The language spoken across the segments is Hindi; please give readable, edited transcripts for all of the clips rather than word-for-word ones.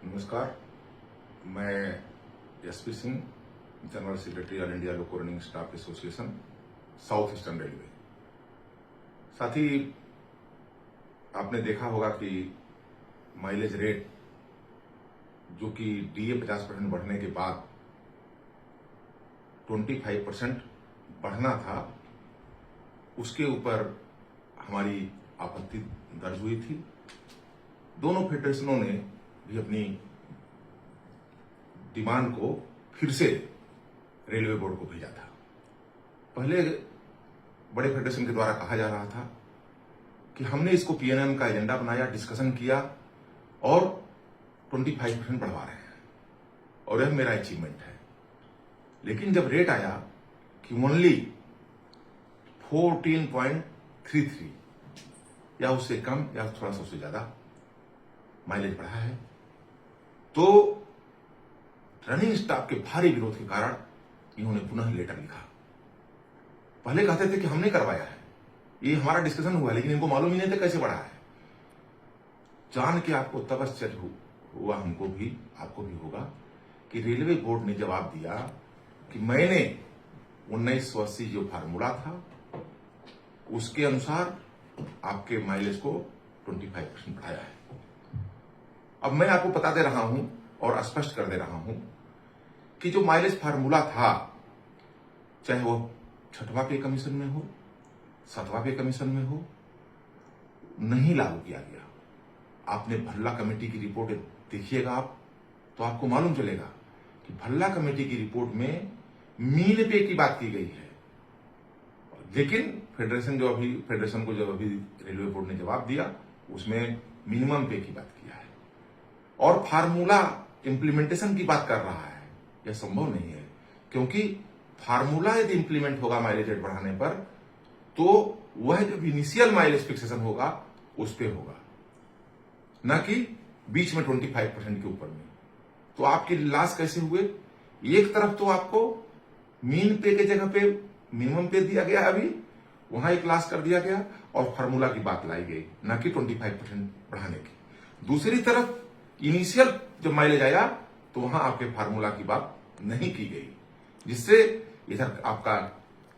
नमस्कार, मैं SP Singh, general secretary all India loco running staff association, south eastern railway. साथ ही आपने देखा होगा कि माइलेज रेट जो कि डीए 50% बढ़ने के बाद 25% बढ़ना था, उसके ऊपर हमारी आपत्ति दर्ज हुई थी। दोनों फेडरेशनों ने भी अपनी डिमांड को फिर से रेलवे बोर्ड को भेजा था। पहले बड़े फेडरेशन के द्वारा कहा जा रहा था कि हमने इसको पीएनएम का एजेंडा बनाया, डिस्कशन किया और 25% बढ़वा रहे हैं और यह मेरा अचीवमेंट है। लेकिन जब रेट आया कि ओनली 14.33 या उससे कम या थोड़ा सा उससे ज्यादा माइलेज बढ़ा है, तो रनिंग स्टाफ के भारी विरोध के कारण इन्होंने पुनः लेटर लिखा। पहले कहते थे कि हमने करवाया है, ये हमारा डिस्कशन हुआ, लेकिन इनको मालूम ही नहीं था कैसे बढ़ा है। जान के आपको तब आश्चर्य हुआ, हमको भी, आपको भी होगा, कि रेलवे बोर्ड ने जवाब दिया कि मैंने 1980 जो फार्मूला था उसके अनुसार आपके माइलेज को 25% बढ़ाया है। अब मैं आपको बता दे रहा हूं और स्पष्ट कर दे रहा हूं कि जो माइलेज फार्मूला था, चाहे वो 6वां पे कमीशन में हो, 7वां पे कमीशन में हो, नहीं लागू किया गया। आपने भल्ला कमेटी की रिपोर्ट देखिएगा आप, तो आपको मालूम चलेगा कि भल्ला कमेटी की रिपोर्ट में मीन पे की बात की गई है। लेकिन फेडरेशन को जो अभी रेलवे बोर्ड ने जवाब दिया, उसमें मिनिमम पे की बात किया है और फार्मूला इंप्लीमेंटेशन की बात कर रहा है। यह संभव नहीं है, क्योंकि फार्मूला यदि इंप्लीमेंट होगा माइलेज रेट बढ़ाने पर, तो वह जो इनिशियल माइलेज फिक्सेशन होगा उस पे होगा, न कि बीच में 25% के ऊपर में। तो आपके लॉस कैसे हुए? एक तरफ तो आपको मीन पे के जगह पे मिनिमम पे दिया गया, अभी वहां एक लॉस कर दिया गया और फार्मूला की बात लाई गई, न कि 25% बढ़ाने की। दूसरी तरफ इनिशियल जब माइलेज आया तो वहां आपके फार्मूला की बात नहीं की गई, जिससे इधर आपका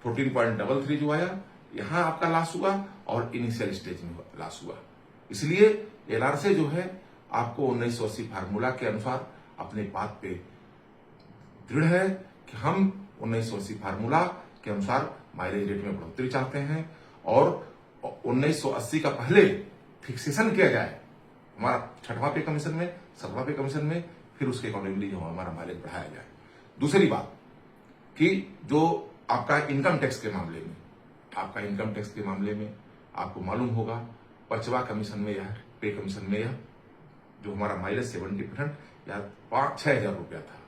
14.33 जो आया, यहां आपका लॉस हुआ और इनिशियल स्टेज में लॉस हुआ। इसलिए एलआरसी जो है आपको 1980 फार्मूला के अनुसार अपने बात पे दृढ़ है कि हम 1980 फार्मूला के अनुसार माइलेज रेट में बढ़ोतरी चाहते हैं और 1980 का पहले फिक्सेशन किया जाए हमारा 6वां पे कमीशन में, 7वां पे कमीशन में, फिर उसके अकॉर्डिंगली जो हमारा माइलेज बढ़ाया जाए। दूसरी बात कि जो आपका इनकम टैक्स के मामले में आपको मालूम होगा, 5वां कमीशन में यह पे कमीशन में यह जो हमारा माइलेज 70% या 5-6 हजार रुपया था।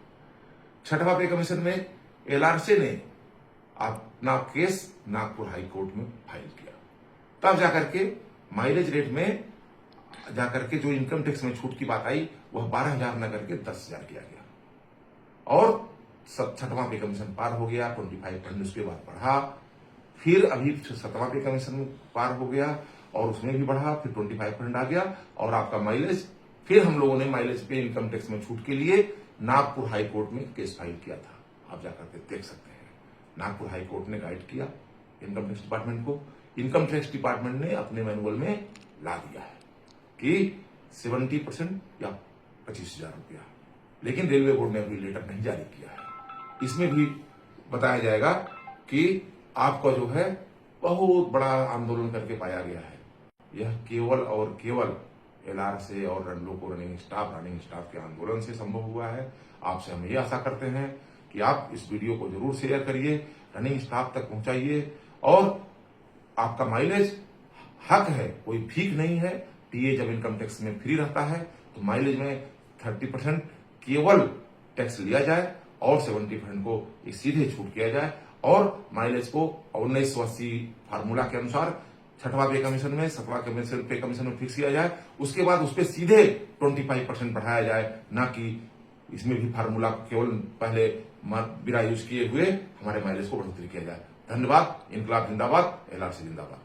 6वां पे कमीशन में एलआरसी ने अपना केस नागपुर हाई कोर्ट में फाइल किया, तब जाकर के माइलेज रेट में जाकर के जो इनकम टैक्स में छूट की बात आई, वह 12,000 न करके 10,000 किया गया और 6वां पे कमीशन पार हो गया, 25% उसके बाद बढ़ा, फिर अभी 7वां पे कमीशन पार हो गया और उसमें भी बढ़ा, फिर 25% आ गया और आपका माइलेज, फिर हम लोगों ने माइलेज पे इनकम टैक्स में छूट के लिए नागपुर हाई कोर्ट में केस फाइल किया था। आप जाकर के देख सकते हैं, नागपुर हाई कोर्ट ने गाइड किया इनकम टैक्स डिपार्टमेंट को। इनकम टैक्स डिपार्टमेंट ने अपने मैनुअल में ला दिया है कि 70% या 25,000 रुपया, लेकिन रेलवे बोर्ड ने अभी लेटर नहीं जारी किया है। इसमें भी बताया जाएगा कि आपका जो है बहुत बड़ा आंदोलन करके पाया गया है। यह केवल और केवल एलआरसी और रनिंग स्टाफ के आंदोलन से संभव हुआ है। आपसे हम ये आशा करते हैं कि आप इस वीडियो को जरूर शेयर करिए, रनिंग स्टाफ तक पहुंचाइए और आपका माइलेज हक है, कोई भीख नहीं है। टीए जब इनकम टैक्स में फ्री रहता है तो माइलेज में 30% केवल टैक्स लिया जाए और 70% को एक सीधे छूट किया जाए और माइलेज को 1980 फार्मूला के अनुसार 6वां पे कमीशन में, 7वां पे कमीशन में फिक्स किया जाए। उसके बाद उस पर सीधे 25% बढ़ाया जाए, ना कि इसमें भी फार्मूला केवल पहले बिना यूज किए हुए हमारे माइलेज को बढ़ोतरी किया जाए। धन्यवाद। इनकलाब जिंदाबाद, एलआरसी जिंदाबाद।